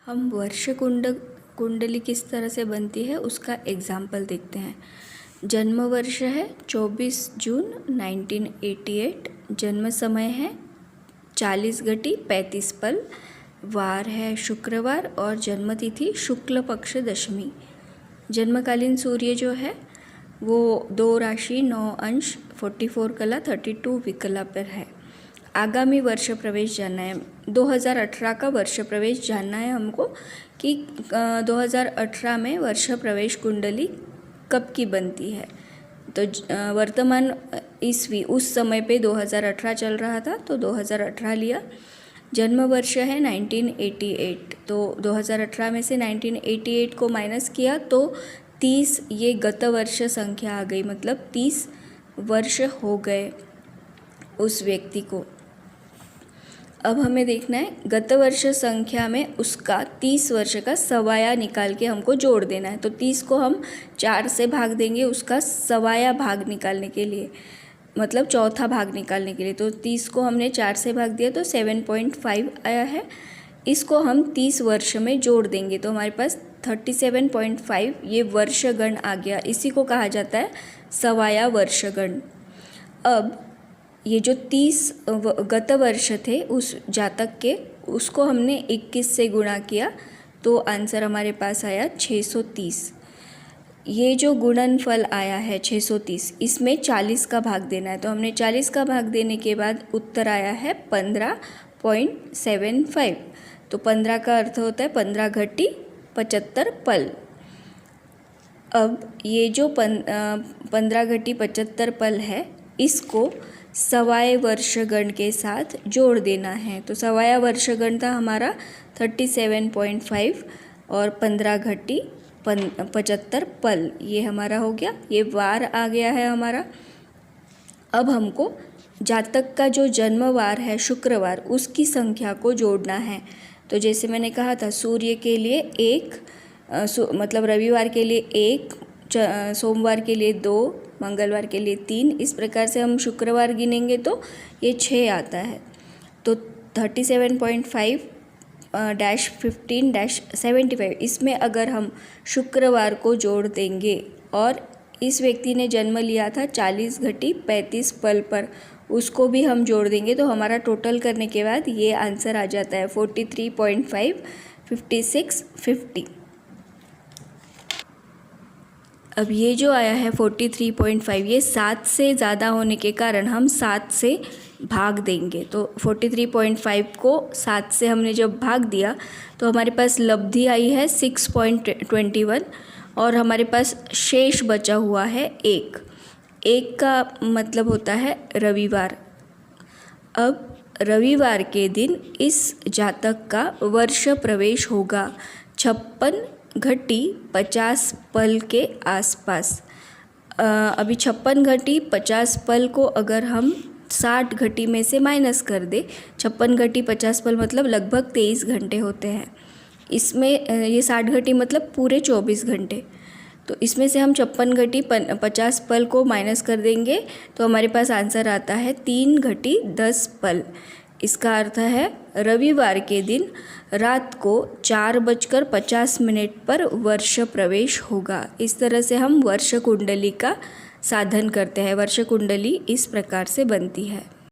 हम वर्ष कुंडली किस तरह से बनती है उसका एग्जाम्पल देखते हैं। जन्म वर्ष है 24 जून 1988। जन्म समय है 40:35 पल। वार है शुक्रवार और जन्म तिथि शुक्ल पक्ष दशमी। जन्मकालीन सूर्य जो है वो 2 राशि 9 अंश 44 कला 32 विकला पर है। आगामी वर्ष प्रवेश जानना है, 2018 का वर्ष प्रवेश जानना है हमको कि 2018 में वर्ष प्रवेश कुंडली कब की बनती है। तो वर्तमान ईस्वी उस समय पे 2018 चल रहा था तो 2018 लिया। जन्म वर्ष है 1988, तो 2018 में से 1988 को माइनस किया तो 30 ये गत वर्ष संख्या आ गई, मतलब 30 वर्ष हो गए उस व्यक्ति को। अब हमें देखना है गत वर्ष संख्या में उसका 30 वर्ष का सवाया निकाल के हमको जोड़ देना है। तो 30 को हम 4 से भाग देंगे उसका सवाया भाग निकालने के लिए, मतलब चौथा भाग निकालने के लिए। तो 30 को हमने 4 से भाग दिया तो 7.5 आया है। इसको हम 30 वर्ष में जोड़ देंगे तो हमारे पास 37.5 ये वर्षगण आ गया। इसी को कहा जाता है सवाया वर्षगण। अब ये जो 30 गत वर्ष थे उस जातक के, उसको हमने 21 से गुणा किया तो आंसर हमारे पास आया 630। ये जो गुणनफल आया है 630, इसमें 40 का भाग देना है। तो हमने 40 का भाग देने के बाद उत्तर आया है 15.75। तो 15 का अर्थ होता है 15 घटी 75 पल। अब ये जो 15 घटी 75 पल है इसको सवाए वर्षगण के साथ जोड़ देना है। तो सवाया वर्षगण था हमारा 37.5 और 15 घटी 75 पल, ये हमारा हो गया। ये वार आ गया है हमारा। अब हमको जातक का जो जन्मवार है शुक्रवार, उसकी संख्या को जोड़ना है। तो जैसे मैंने कहा था सूर्य के लिए 1, मतलब रविवार के लिए 1, सोमवार के लिए 2, मंगलवार के लिए 3, इस प्रकार से हम शुक्रवार गिनेंगे तो ये 6 आता है। तो 37.5-15-75 इसमें अगर हम शुक्रवार को जोड़ देंगे और इस व्यक्ति ने जन्म लिया था 40 घटी 35 पल पर, उसको भी हम जोड़ देंगे तो हमारा टोटल करने के बाद ये आंसर आ जाता है 43.5, 56, 50। अब ये जो आया है 43.5, ये 7 से ज़्यादा होने के कारण हम 7 से भाग देंगे। तो 43.5 को 7 से हमने जब भाग दिया तो हमारे पास लब्धि आई है 6.21 और हमारे पास शेष बचा हुआ है 1। 1 का मतलब होता है रविवार। अब रविवार के दिन इस जातक का वर्ष प्रवेश होगा 56 घटी 50 पल के आसपास। अभी 56 घटी 50 पल को अगर हम 60 घटी में से माइनस कर दे, 56 घटी 50 पल मतलब लगभग 23 घंटे होते हैं। इसमें ये 60 घटी मतलब पूरे 24 घंटे। तो इसमें से हम 56 घटी 50 पल को माइनस कर देंगे तो हमारे पास आंसर आता है 3 घटी 10 पल। इसका अर्थ है रविवार के दिन रात को 4:50 पर वर्ष प्रवेश होगा। इस तरह से हम वर्ष कुंडली का साधन करते हैं। वर्ष कुंडली इस प्रकार से बनती है।